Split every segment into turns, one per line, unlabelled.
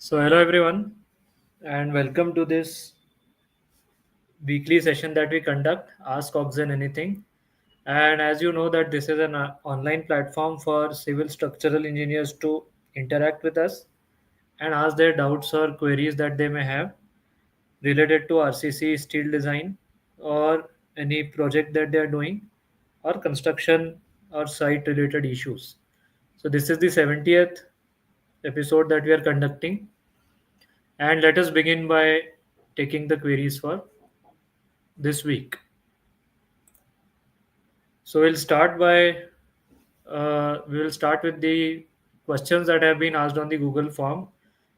Hello everyone, and welcome to this weekly session that we conduct, Ask AuxEn Anything. And as you know that this is an online platform for civil structural engineers to interact with us and ask their doubts or queries that they may have related to RCC steel design or any project that they are doing or construction or site related issues. So this is the 70th episode that we are conducting, and let us begin by taking the queries for this week. So we will start with the questions that have been asked on the Google form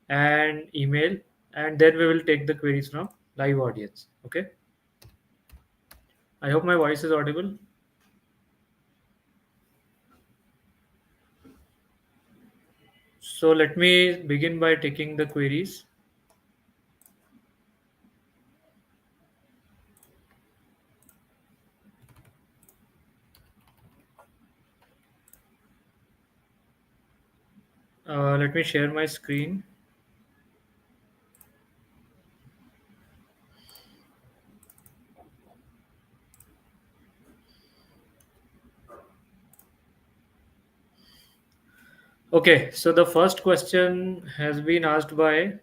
and email, and then we will take the queries from live audience. Okay. I hope my voice is audible. So let me begin by taking the queries. Let me share my screen. Okay, so the first question has been asked by.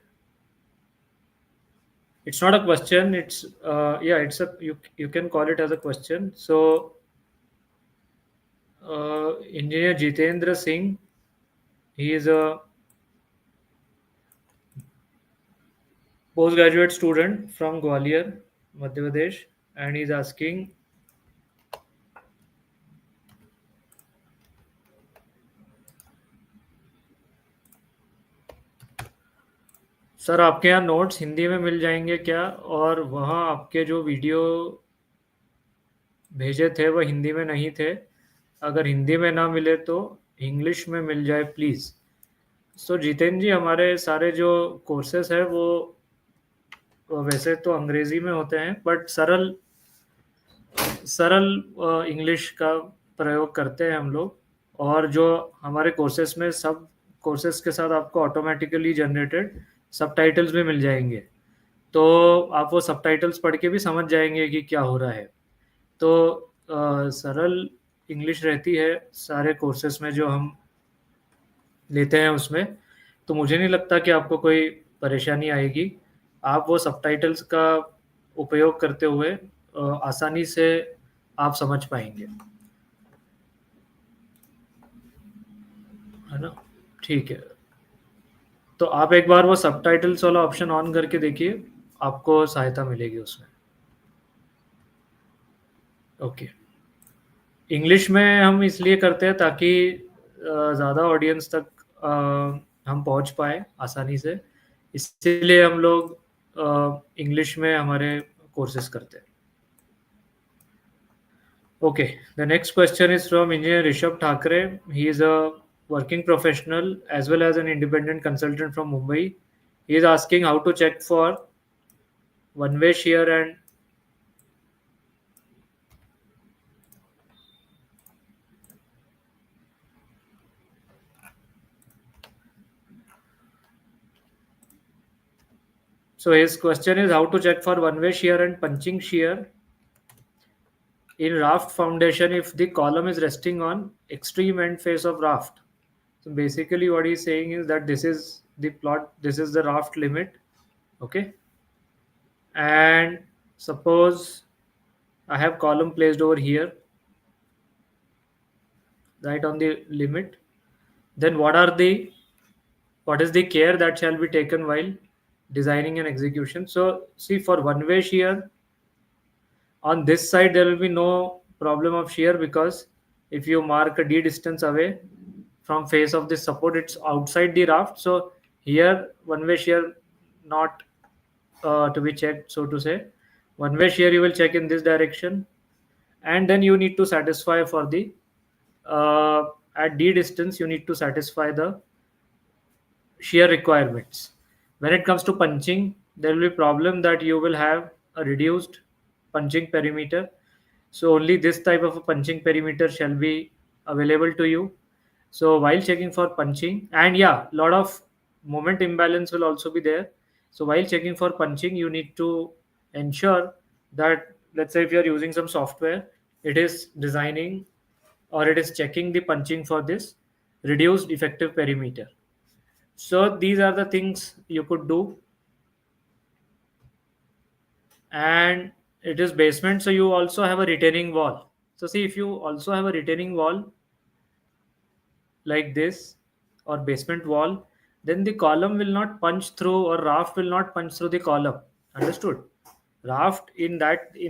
It's not a question. It's a you can call it as a question. So Engineer Jitendra Singh, he is a postgraduate student from Gwalior, Madhya Pradesh, and he's asking, sir आपके यहाँ notes Hindi में मिल जाएंगे क्या, और वहाँ आपके जो video भेजे थे वो हिंदी में नहीं थे, अगर हिंदी में ना मिले तो इंग्लिश में मिल जाए प्लीज़। सो जितेंद्र जी, हमारे सारे जो कोर्सेस है वो वैसे तो अंग्रेज़ी में होते हैं, बट सरल सरल इंग्लिश का प्रयोग करते हैं हम लोग, और जो हमारे कोर्सेस में सब कोर्सेस के साथ आपको ऑटोमेटिकली जनरेटेड सबटाइटल्स भी मिल जाएंगे, तो आप वो सबटाइटल्स पढ़ के भी समझ जाएंगे कि क्या हो रहा है। तो सरल इंग्लिश रहती है सारे कोर्सेस में जो हम लेते हैं उसमें, तो मुझे नहीं लगता कि आपको कोई परेशानी आएगी। आप वो सबटाइटल्स का उपयोग करते हुए आसानी से आप समझ पाएंगे, है ना? ठीक है, तो आप एक बार वो सबटाइटल्स वाला ऑप्शन ऑन करके देखिए, आपको सहायता मिलेगी उसमें। ओके, इंग्लिश में हम इसलिए करते हैं ताकि ज़्यादा ऑडियंस तक हम पहुंच पाए आसानी से, इसीलिए हम लोग इंग्लिश में हमारे कोर्सेज करते हैं। Okay, the next question is from engineer Rishabh Thackeray. He is a working professional as well as an independent consultant from Mumbai. He is asking how to check for one-way shear and so his question is how to check for one-way shear and punching shear in raft foundation if the column is resting on extreme end face of raft. So basically what he's saying is that this is the plot, this is the raft limit, okay, and suppose I have column placed over here, right on the limit, then what is the care that shall be taken while designing and execution. So see, for one way shear on this side there will be no problem of shear, because if you mark a d distance away from face of this support, it's outside the raft, so here one way shear not to be checked, so to say. One way shear you will check in this direction, and then you need to satisfy for the at d distance you need to satisfy the shear requirements. When it comes to punching, there will be problem that you will have a reduced punching perimeter, so only this type of a punching perimeter shall be available to you. So while checking for punching, and yeah, lot of moment imbalance will also be there. So while checking for punching, you need to ensure that, let's say if you're using some software, it is designing or it is checking the punching for this reduced effective perimeter. So these are the things you could do. And it is basement, so you also have a retaining wall. So see, if you also have a retaining wall like this, or basement wall, then the column will not punch through, or raft will not punch through the column. Understood? Raft in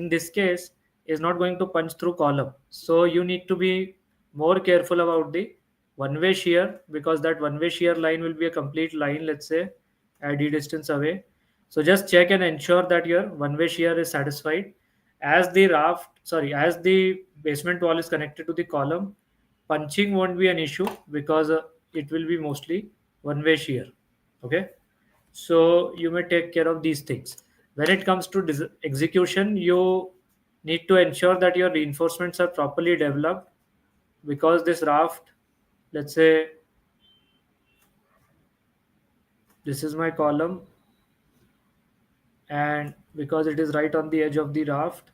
this case is not going to punch through column, so you need to be more careful about the one way shear, because that one way shear line will be a complete line, let's say at d distance away. So just check and ensure that your one way shear is satisfied. As the basement wall is connected to the column, punching won't be an issue, because it will be mostly one way shear. Okay, so you may take care of these things. When it comes to execution, you need to ensure that your reinforcements are properly developed, because this raft, let's say this is my column, and because it is right on the edge of the raft,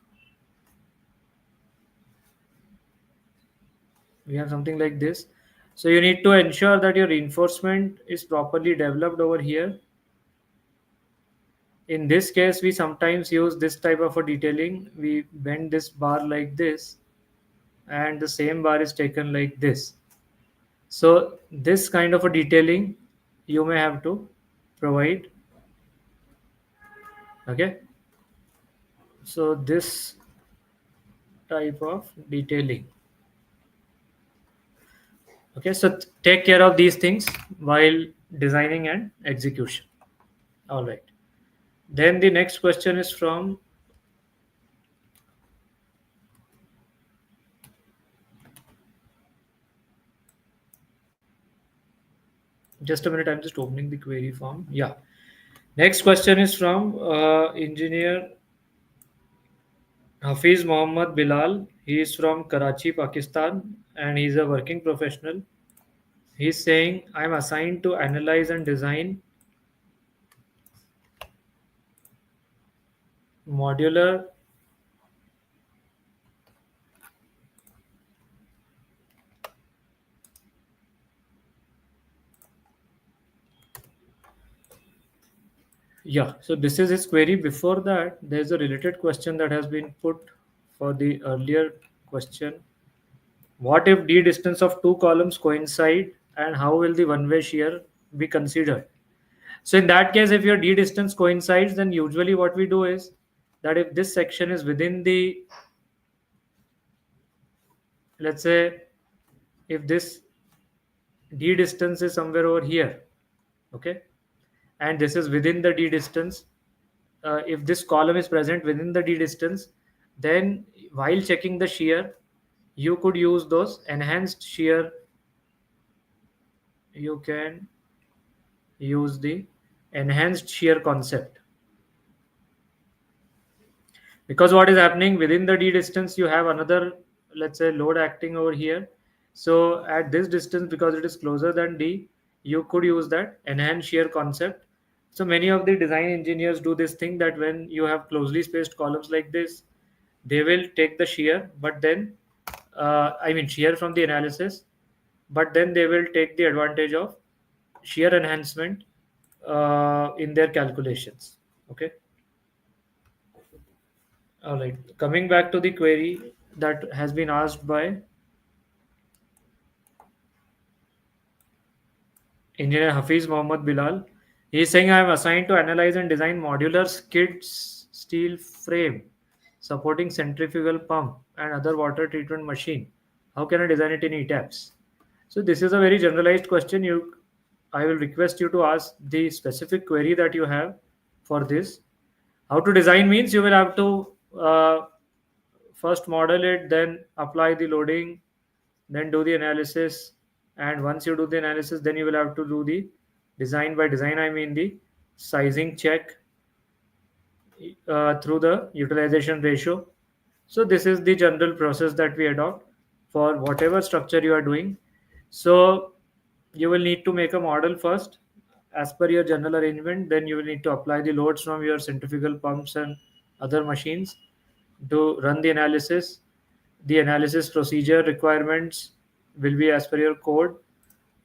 we have something like this. So you need to ensure that your reinforcement is properly developed over here. In this case, we sometimes use this type of a detailing. We bend this bar like this, and the same bar is taken like this. So this kind of a detailing you may have to provide. Okay, so this type of detailing. Okay, so take care of these things while designing and execution. All right, then the next question is from, just a minute, I'm just opening the query form. Yeah, next question is from engineer Hafiz Mohammad Bilal. He is from Karachi, Pakistan, and he's a working professional. He's saying, I'm assigned to analyze and design modular Yeah, so this is his query. Before that, there's a related question that has been put for the earlier question. What if d distance of two columns coincide, and how will the one way shear be considered? So in that case, if your d distance coincides, then usually what we do is that if this section is within the, let's say, if this d distance is somewhere over here, okay, and this is within the d distance, if this column is present within the d distance, then while checking the shear, you could use those enhanced shear. You can use the enhanced shear concept, because what is happening within the d distance, you have another, let's say, load acting over here. So at this distance, because it is closer than d, you could use that enhanced shear concept. So many of the design engineers do this thing, that when you have closely spaced columns like this, they will take the shear, but then shear from the analysis, but then they will take the advantage of shear enhancement in their calculations. Okay, all right, coming back to the query that has been asked by engineer Hafiz Mohammad Bilal. He is saying, I am assigned to analyze and design modular skid steel frame supporting centrifugal pump and other water treatment machine. How can I design it in ETAPS? So this is a very generalized question. I will request you to ask the specific query that you have for this. How to design means you will have to first model it, then apply the loading, then do the analysis, and once you do the analysis, then you will have to do the design. By design, I mean the sizing check through the utilization ratio. So this is the general process that we adopt for whatever structure you are doing. So you will need to make a model first, as per your general arrangement, then you will need to apply the loads from your centrifugal pumps and other machines to run the analysis. The analysis procedure requirements will be as per your code,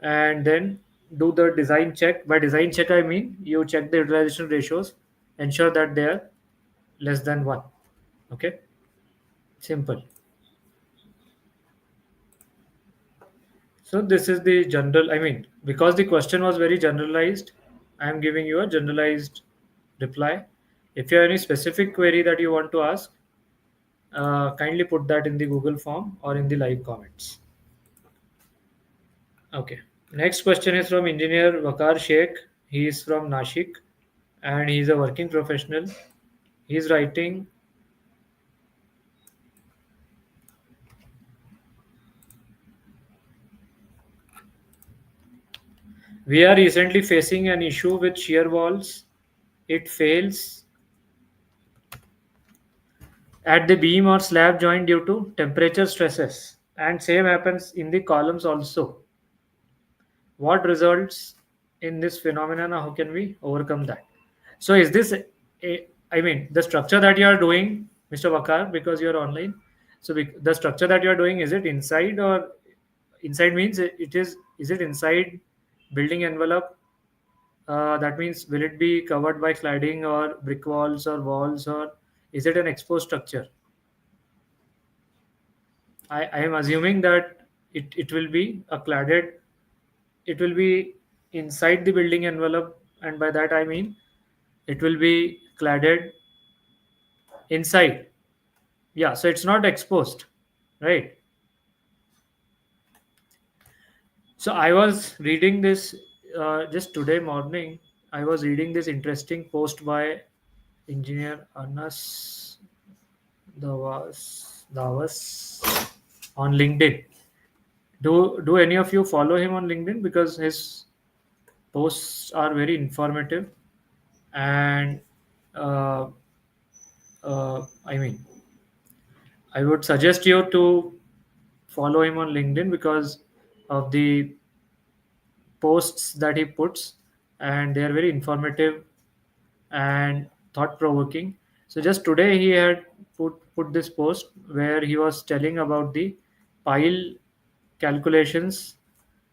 and then do the design check. By design check, I mean you check the utilization ratios, ensure that they are less than 1. Okay, simple. So this is the general, I mean, because the question was very generalized, I am giving you a generalized reply. If you have any specific query that you want to ask, kindly put that in the Google form or in the live comments. Okay. Next question is from engineer Wakar Sheikh. He is from Nashik and he is a working professional. He is writing, we are recently facing an issue with shear walls. It fails at the beam or slab joint due to temperature stresses, and same happens in the columns also. What results in this phenomenon? How can we overcome that? So is this I mean the structure that you are doing, Mr. Vakar, because you are online, so the structure that you are doing, is it inside, or inside means it is it inside building envelope? That means will it be covered by cladding or brick walls, or is it an exposed structure? I am assuming that it will be a cladded, it will be inside the building envelope, and by that I mean it will be cladded inside. Yeah, so it's not exposed, right? So I was reading this just today morning. I was reading this interesting post by engineer Anas Davas on LinkedIn. Do any of you follow him on LinkedIn, because his posts are very informative, and uh, I mean, I would suggest you to follow him on LinkedIn because of the posts that he puts, and they are very informative and thought provoking. So just today he had put this post where he was telling about the pile calculations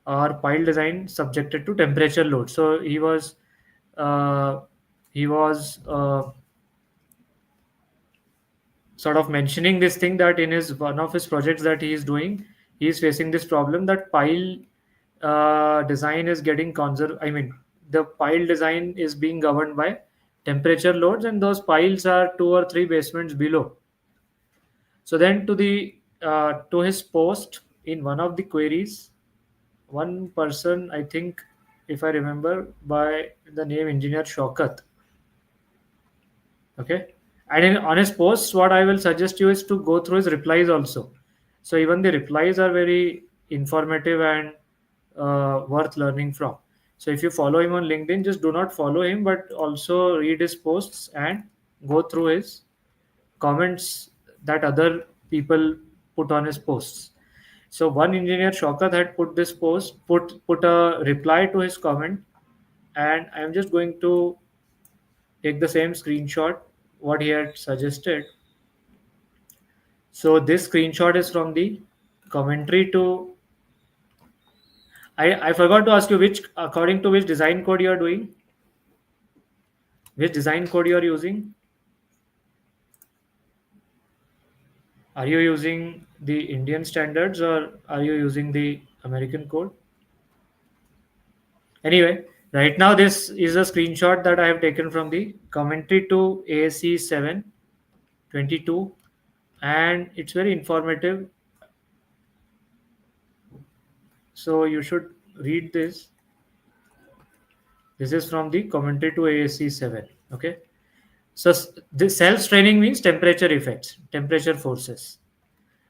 or pile design subjected to temperature load. So uh, he was sort of mentioning this thing that in his one of his projects that he is doing, he is facing this problem that pile design is getting conserved. I mean, the pile design is being governed by temperature loads, and those piles are 2 or 3 basements below. So then to his post in one of the queries, one person, I think, if I remember, by the name engineer Shaukat. Okay. And on his posts, what I will suggest you is to go through his replies also. So even the replies are very informative and worth learning from. So if you follow him on LinkedIn, just do not follow him, but also read his posts and go through his comments that other people put on his posts. So one engineer Shaukat had put this post, put a reply to his comment, and I'm just going to take the same screenshot what he had suggested. So this screenshot is from the commentary to, I forgot to ask you which, according to which design code you are doing, which design code you are using. Are you using the Indian standards or are you using the American code? Anyway, right now this is a screenshot that I have taken from the commentary to ASC 722, and it's very informative. So you should read this. This is from the commentary to ASC 7. Okay. So this self-straining means temperature effects, temperature forces.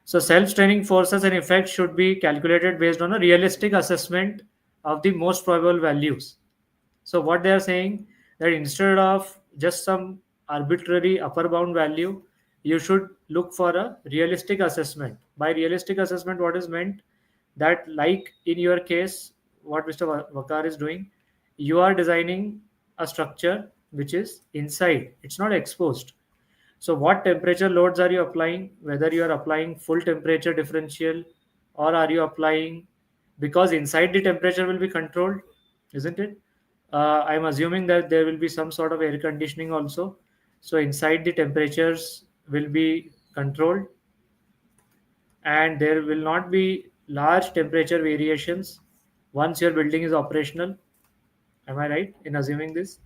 So self-straining forces and effects should be calculated based on a realistic assessment of the most probable values. So what they are saying, that instead of just some arbitrary upper bound value, you should look for a realistic assessment. By realistic assessment, what is meant, that like in your case, what Mr. Vakar is doing, you are designing a structure which is inside, it's not exposed. So what temperature loads are you applying? Whether you are applying full temperature differential, or are you applying, because inside the temperature will be controlled, isn't it? I'm assuming that there will be some sort of air conditioning also. So inside the temperatures will be controlled, and there will not be large temperature variations once your building is operational. Am I right in assuming this?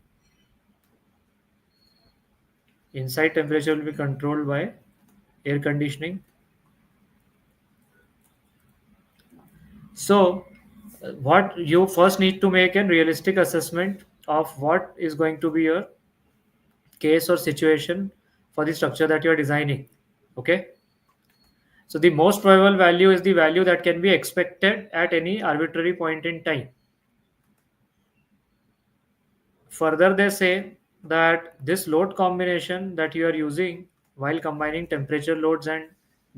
Inside temperature will be controlled by air conditioning. So, what you first need to make a realistic assessment of what is going to be your case or situation for the structure that you are designing. Okay. So, the most probable value is the value that can be expected at any arbitrary point in time. Further, they say that this load combination that you are using while combining temperature loads and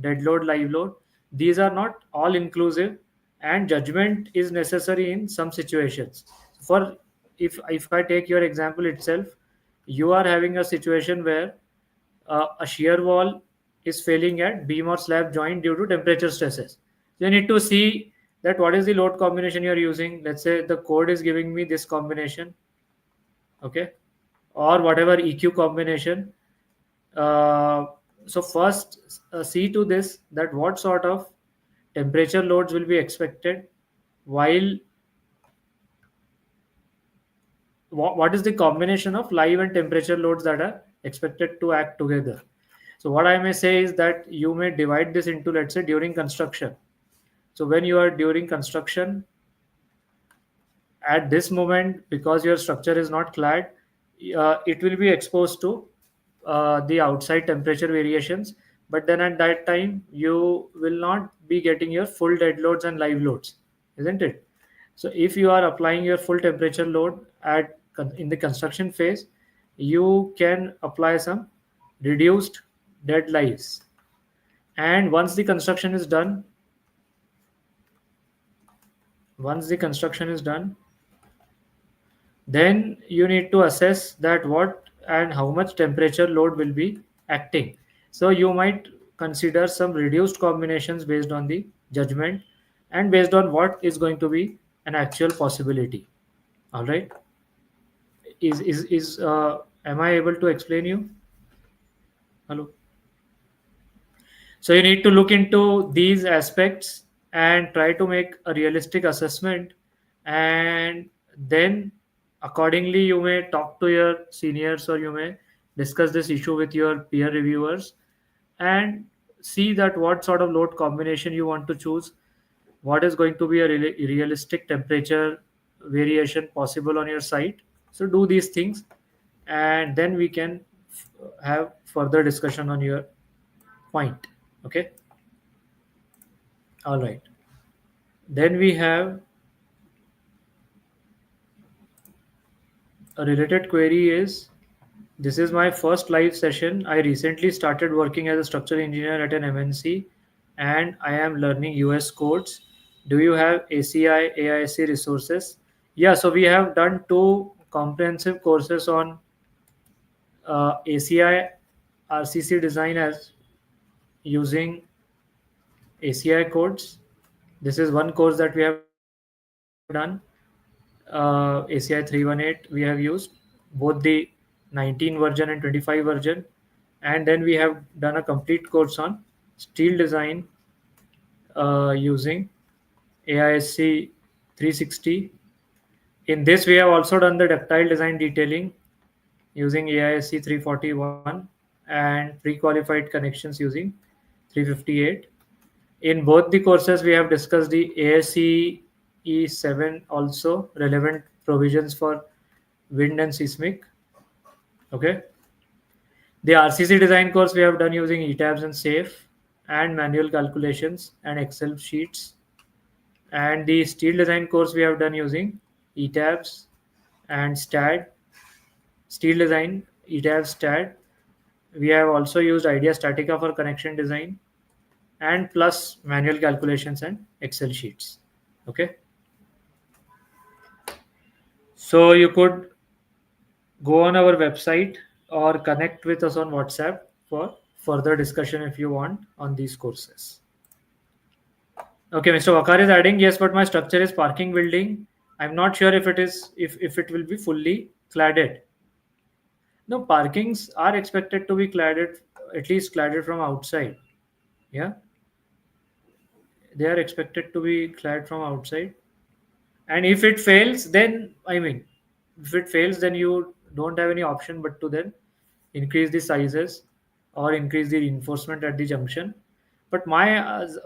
dead load, live load, these are not all inclusive, and judgment is necessary in some situations. For, if I take your example itself, you are having a situation where a shear wall is failing at beam or slab joint due to temperature stresses. So you need to see that what is the load combination you are using. Let's say the code is giving me this combination, okay, or whatever EQ combination. uh, so first, see to this that what sort of temperature loads will be expected, while what is the combination of live and temperature loads that are expected to act together. So what I may say is that you may divide this into, let's say, during construction. So when you are during construction, at this moment, because your structure is not clad, it will be exposed to the outside temperature variations. But then at that time, you will not be getting your full dead loads and live loads, isn't it? So if you are applying your full temperature load in the construction phase, you can apply some reduced dead lives. And once the construction is done, then you need to assess that what and how much temperature load will be acting. So you might consider some reduced combinations based on the judgment and based on what is going to be an actual possibility. All right. Is am I able to explain you? Hello. So you need to look into these aspects and try to make a realistic assessment, and then accordingly you may talk to your seniors, or you may discuss this issue with your peer reviewers, and see that what sort of load combination you want to choose, what is going to be a realistic temperature variation possible on your site. So do these things, and then we can have further discussion on your point. Okay. All right. Then we have a related query is, this is my first live session. I recently started working as a structural engineer at an MNC, and I am learning US codes. Do you have ACI, AISC resources? Yeah, so we have done two comprehensive courses on ACI RCC design as using ACI codes. This is one course that we have done. ACI 318 we have used both the 19 version and 25 version, and then we have done a complete course on steel design using AISC 360. In this we have also done the ductile design detailing using AISC 341 and pre-qualified connections using 358. In both the courses, we have discussed the ASCE 7 also, relevant provisions for wind and seismic. Okay. The RCC design course we have done using ETABS and SAFE and manual calculations and Excel sheets. And the steel design course we have done using ETABS and STAD. Steel design, ETABS, STAD. We have also used Idea Statica for connection design, and plus manual calculations and Excel sheets. Okay. So you could go on our website or connect with us on WhatsApp for further discussion if you want on these courses. Okay, Mr. Wakar is adding, yes, but my structure is parking building. I'm not sure if it is if it will be fully cladded. No, parkings are expected to be cladded, at least cladded from outside. Yeah, they are expected to be clad from outside. And if it fails, then I mean, if it fails, then you don't have any option but to then increase the sizes or increase the reinforcement at the junction. But my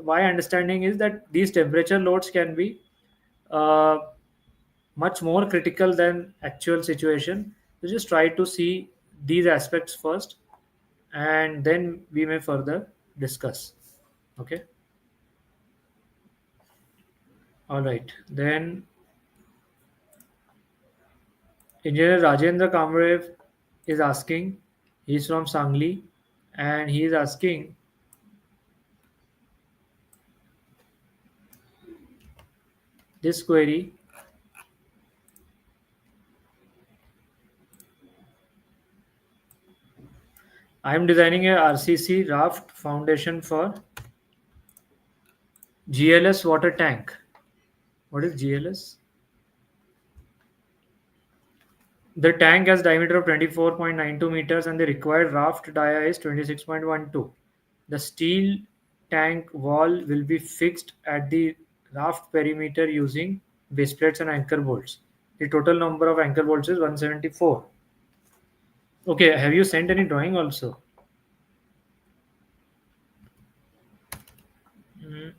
understanding is that these temperature loads can be uh, much more critical than actual situation. So just try to see these aspects first, and then we may further discuss. Okay. All right. Then Engineer Rajendra Kamrev is asking, he's from Sangli, and he is asking this query. I am designing a RCC raft foundation for GLS water tank. What is GLS? The tank has diameter of 24.92 meters and the required raft dia is 26.12. The steel tank wall will be fixed at the raft perimeter using base plates and anchor bolts. The total number of anchor bolts is 174. Okay, have you sent any drawing also? Mhm.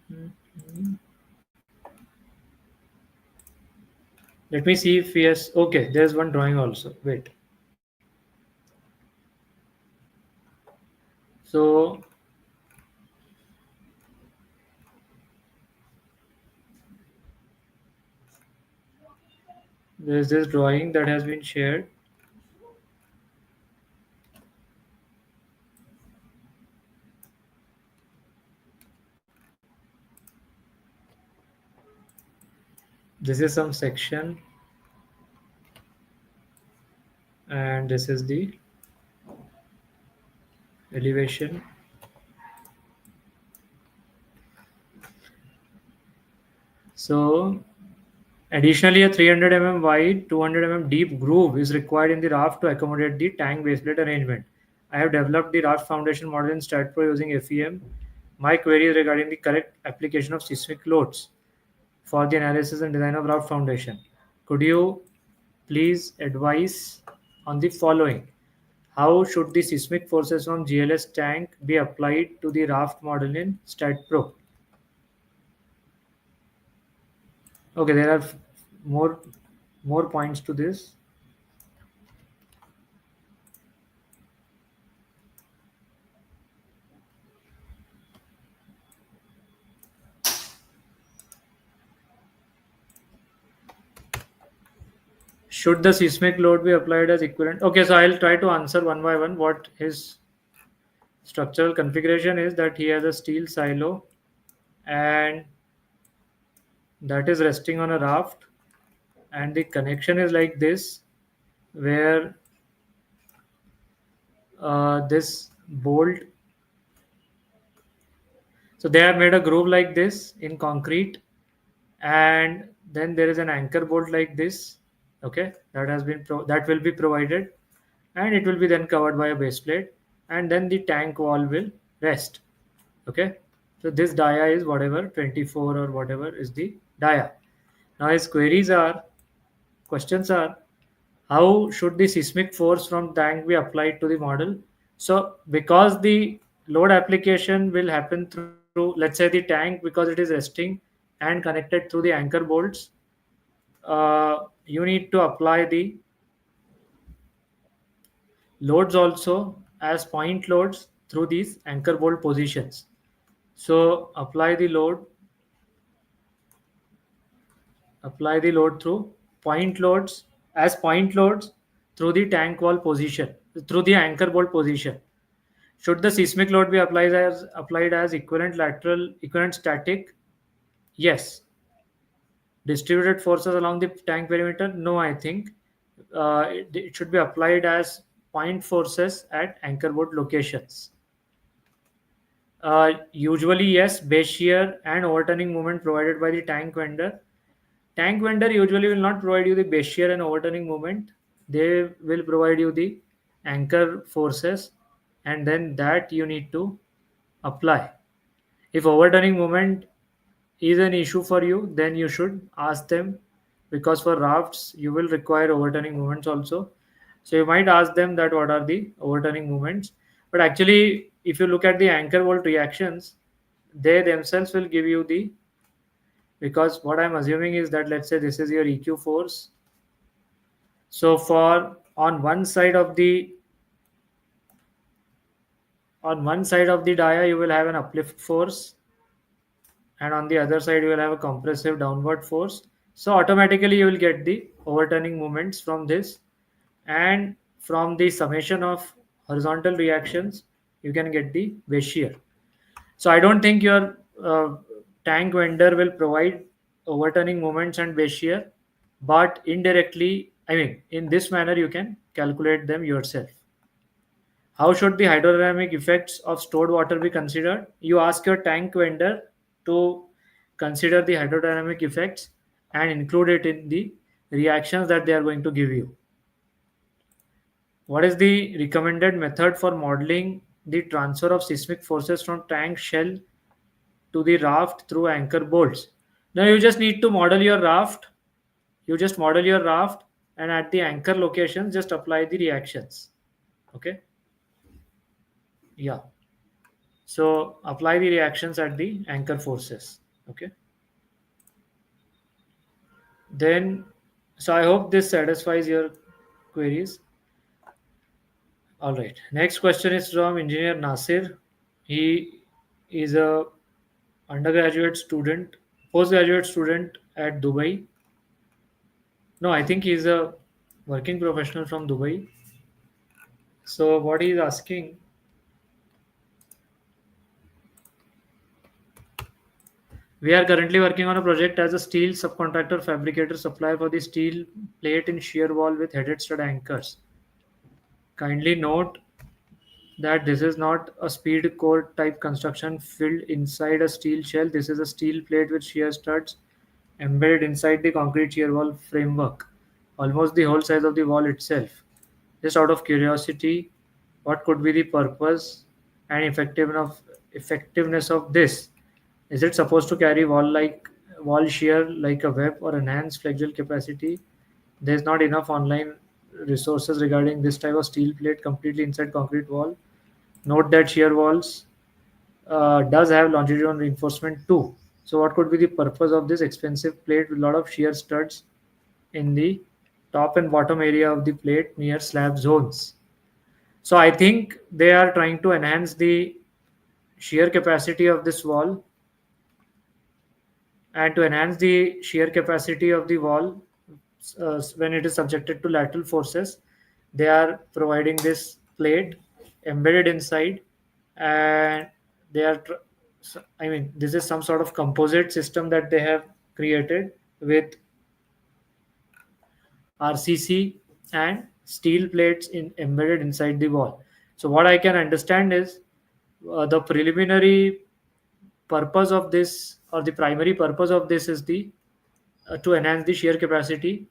Let me see if he has. Okay, there's one drawing also. Wait. So there's this drawing that has been shared. This is some section, and this is the elevation. So additionally, a 300 mm wide, 200 mm deep groove is required in the raft to accommodate the tank baseplate arrangement. I have developed the raft foundation model in StatPro using FEM. My query is regarding the correct application of seismic loads for the analysis and design of raft foundation. Could you please advise on the following? How should the seismic forces from GLS tank be applied to the raft model in StatPro? Okay, there are more more points to this. Should the seismic load be applied as equivalent? Okay, so I'll try to answer one by one. What his structural configuration is, that he has a steel silo and that is resting on a raft, and the connection is like this, where this bolt, so they have made a groove like this in concrete, and then there is an anchor bolt like this. Okay, that has been that will be provided, and it will be then covered by a base plate, and then the tank wall will rest. Okay, so this dia is whatever 24 or whatever is the dia. Now his questions are, how should the seismic force from tank be applied to the model? So because the load application will happen through, let's say, the tank, because it is resting and connected through the anchor bolts, you need to apply the loads also as point loads through these anchor bolt positions. So apply the load through point loads as point loads through the tank wall position, through the anchor bolt position. Should the seismic load be applied as equivalent lateral, equivalent static? Yes. Distributed forces along the tank perimeter? No, I think it should be applied as point forces at anchor bolt locations. Usually, yes, base shear and overturning moment provided by the tank vendor. Tank vendor usually will not provide you the base shear and overturning moment. They will provide you the anchor forces, and then that you need to apply. If overturning moment is an issue for you, then you should ask them, because for rafts you will require overturning movements also. So you might ask them that what are the overturning movements. But actually, if you look at the anchor bolt reactions, they themselves will give you the, because what I'm assuming is that, let's say this is your EQ force. So for on one side of the dia you will have an uplift force, and on the other side you will have a compressive downward force. So automatically you will get the overturning moments from this, and from the summation of horizontal reactions you can get the base shear. So I don't think your tank vendor will provide overturning moments and base shear, but indirectly, I mean, in this manner you can calculate them yourself. How should the hydrodynamic effects of stored water be considered? You ask your tank vendor to consider the hydrodynamic effects and include it in the reactions that they are going to give you. What is the recommended method for modeling the transfer of seismic forces from tank shell to the raft through anchor bolts? Now you just need to model your raft. You just model your raft, and at the anchor location, just apply the reactions. Okay. Yeah. So apply the reactions at the anchor forces. Okay. Then, so I hope this satisfies your queries. All right. Next question is from Engineer Nasir. He is a undergraduate student, postgraduate student at Dubai. No, I think he's a working professional from Dubai. So what he is asking, we are currently working on a project as a steel subcontractor fabricator supplier for the steel plate in shear wall with headed stud anchors. Kindly note that this is not a speed core type construction filled inside a steel shell. This is a steel plate with shear studs embedded inside the concrete shear wall framework, almost the whole size of the wall itself. Just out of curiosity, what could be the purpose and effectiveness of this? Is it supposed to carry wall shear like a web or enhance flexural capacity? There's not enough online resources regarding this type of steel plate completely inside concrete wall. Note that shear walls does have longitudinal reinforcement too. So what could be the purpose of this expensive plate with a lot of shear studs in the top and bottom area of the plate near slab zones? So I think they are trying to enhance the shear capacity of this wall, and to enhance the shear capacity of the wall when it is subjected to lateral forces, they are providing this plate embedded inside, and they are I mean, this is some sort of composite system that they have created with RCC and steel plates embedded inside the wall. So what I can understand is the preliminary purpose of this, or the primary purpose of this, is the to enhance the shear capacity,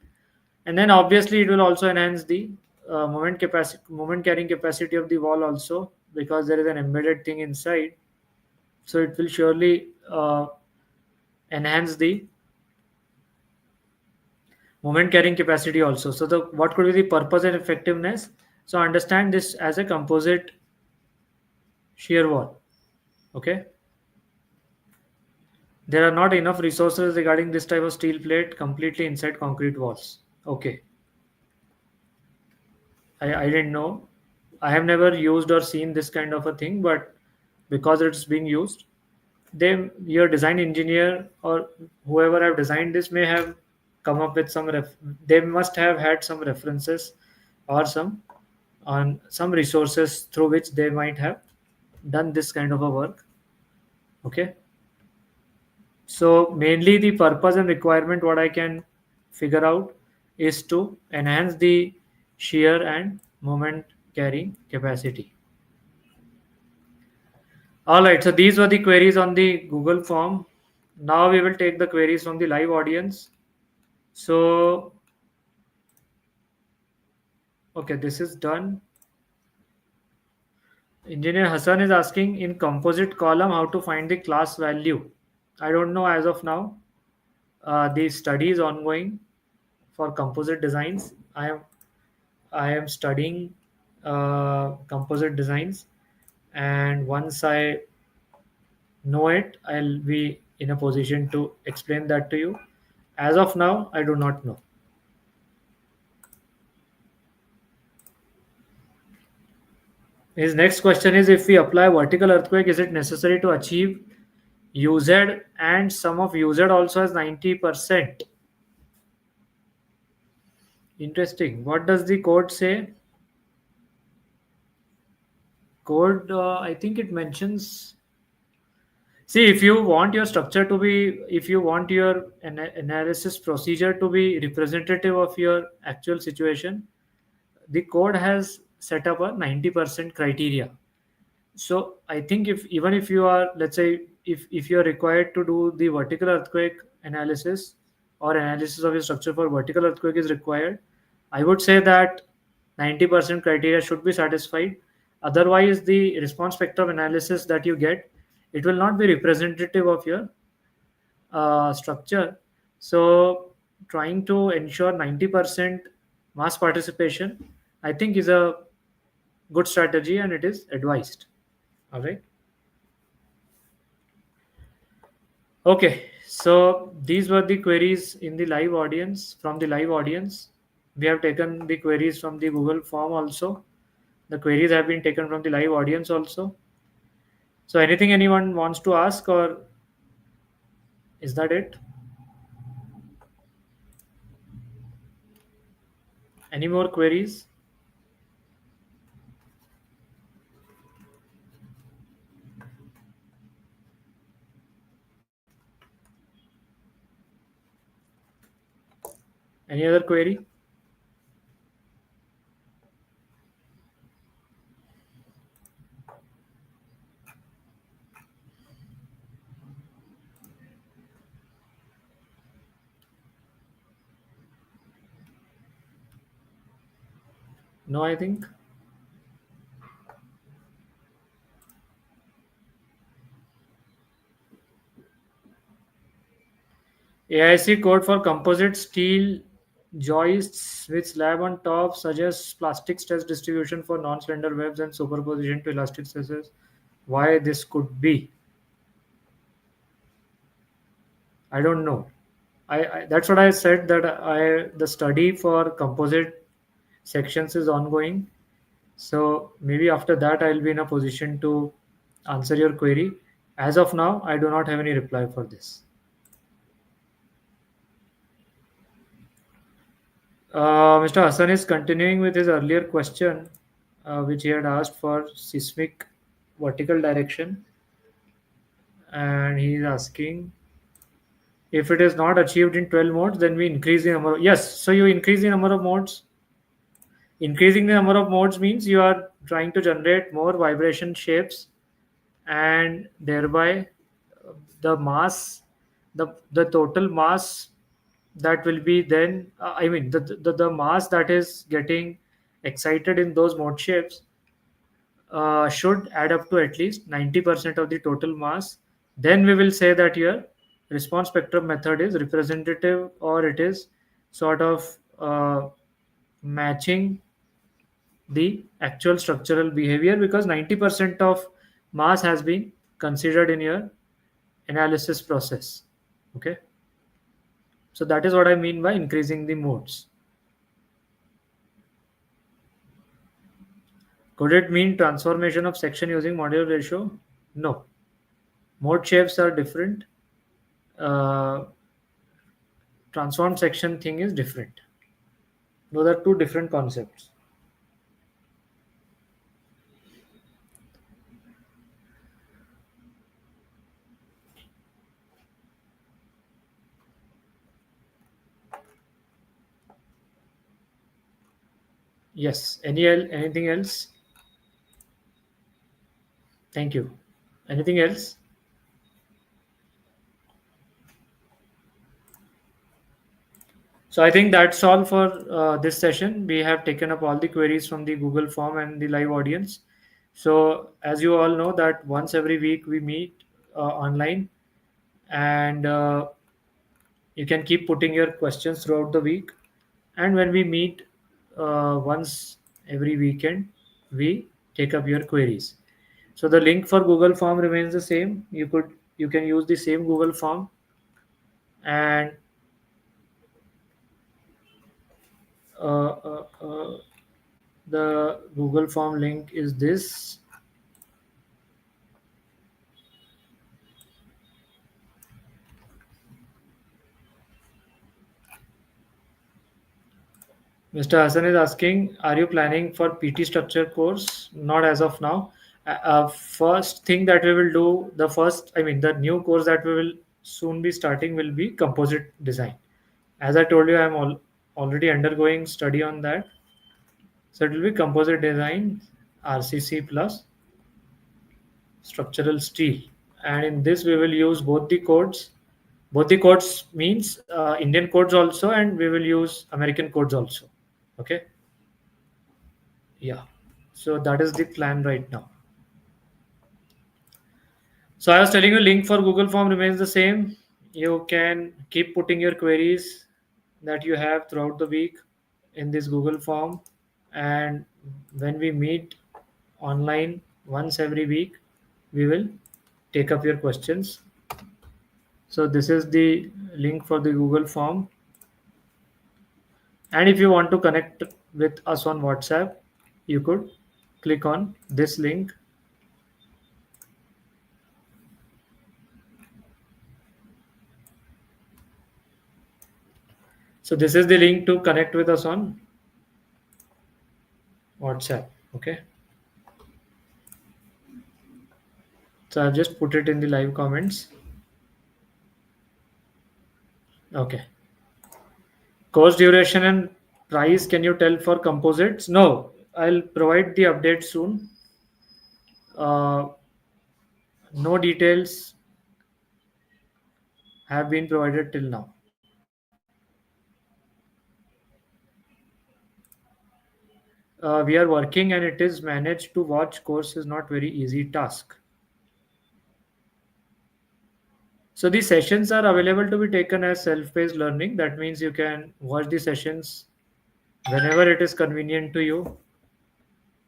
and then obviously it will also enhance the moment carrying capacity of the wall also, because there is an embedded thing inside. So it will surely enhance the moment carrying capacity also. So the what could be the purpose and effectiveness? So understand this as a composite shear wall. Okay. There are not enough resources regarding this type of steel plate completely inside concrete walls. Okay. I didn't know. I have never used or seen this kind of a thing, but because it's being used, they, your design engineer or whoever have designed this may have come up with some they must have had some references or some resources through which they might have done this kind of a work. Okay. So mainly the purpose and requirement what I can figure out is to enhance the shear and moment carrying capacity. All right, so these were the queries on the Google form. Now we will take the queries from the live audience. So, okay, this is done. Engineer Hassan is asking in composite column how to find the class value. I don't know as of now. The study is ongoing for composite designs. I am studying composite designs, and once I know it, I'll be in a position to explain that to you. As of now, I do not know. His next question is if we apply vertical earthquake, is it necessary to achieve UZ and sum of UZ also as 90%? Interesting. What does the code say? Code, I think it mentions. See, if you want your structure to be, if you want your analysis procedure to be representative of your actual situation, the code has set up a 90% criteria. So I think if even if you are, let's say, if you are required to do the vertical earthquake analysis or analysis of your structure for vertical earthquake is required, I would say that 90% criteria should be satisfied. Otherwise, the response spectrum analysis that you get, it will not be representative of your structure. So trying to ensure 90% mass participation, I think is a good strategy and it is advised. All right. Okay, so these were the queries in the live audience from the live audience. We have taken the queries from the Google form also. The queries have been taken from the live audience also. So anything anyone wants to ask, or is that it? Any more queries? Any other query? No, I think. AIC code for composite steel joists with slab on top suggests plastic stress distribution for non-slender webs and superposition to elastic stresses. Why this could be? I don't know. I that's what I said that I the study for composite sections is ongoing. So maybe after that I'll be in a position to answer your query. As of now, I do not have any reply for this. Mr. Hassan is continuing with his earlier question, which he had asked for seismic vertical direction, and he is asking if it is not achieved in 12 modes, then we increase the number. Yes, so you increase the number of modes. Increasing the number of modes means you are trying to generate more vibration shapes, and thereby the mass, the total mass that will be then, I mean, the mass that is getting excited in those mode shapes should add up to at least 90% of the total mass. Then we will say that your response spectrum method is representative, or it is sort of matching the actual structural behavior, because 90% of mass has been considered in your analysis process. Okay, so that is what I mean by increasing the modes. Could it mean transformation of section using modular ratio? No, mode shapes are different. uh, Transformed section thing is different. Those are two different concepts. Yes. Anything else? Thank you. Anything else? So I think that's all for this session. We have taken up all the queries from the Google form and the live audience. So as you all know that once every week we meet online, and you can keep putting your questions throughout the week. And when we meet once every weekend, we take up your queries. So the link for Google form remains the same. You can use the same Google form, and uh, uh, uh, the Google form link is this. Mr. Hassan is asking, are you planning for PT structure course? Not as of now. First thing that we will do, the new course that we will soon be starting will be composite design. As I told you, already undergoing study on that. So it will be composite design, RCC plus structural steel. And in this, we will use both the codes. Both the codes means Indian codes also, and we will use American codes also. Okay. Yeah. So that is the plan right now. So I was telling you, link for Google form remains the same. You can keep putting your queries that you have throughout the week in this Google form, and when we meet online once every week, we will take up your questions. So this is the link for the Google form. And if you want to connect with us on WhatsApp, you could click on this link. So this is the link to connect with us on WhatsApp. Okay. So I've just put it in the live comments. Okay. Course duration and price, can you tell for composites? No, I'll provide the update soon. Uh, no details have been provided till now. We are working, and it is managed to watch course is not very easy task. So the sessions are available to be taken as self-paced learning. That means you can watch the sessions whenever it is convenient to you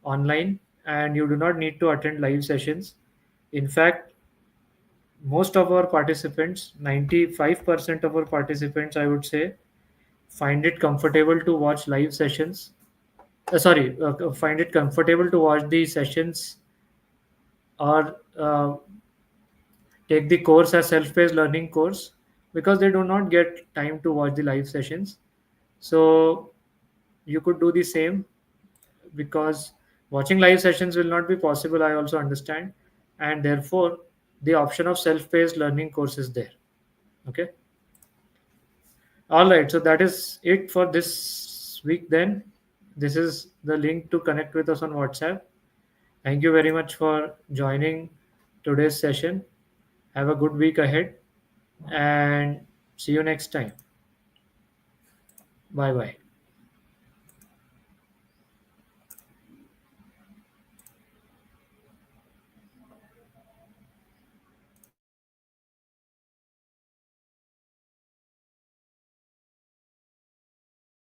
online, and you do not need to attend live sessions. In fact, most of our participants, 95% of our participants, I would say, find it comfortable to watch live sessions. Find it comfortable to watch the sessions, or take the course as self-paced learning course, because they do not get time to watch the live sessions. So you could do the same, because watching live sessions will not be possible, I also understand, and therefore the option of self-paced learning course is there. Okay. All right, so that is it for this week then. This is the link to connect with us on WhatsApp. Thank you very much for joining today's session. Have a good week ahead, and see you next time. Bye bye.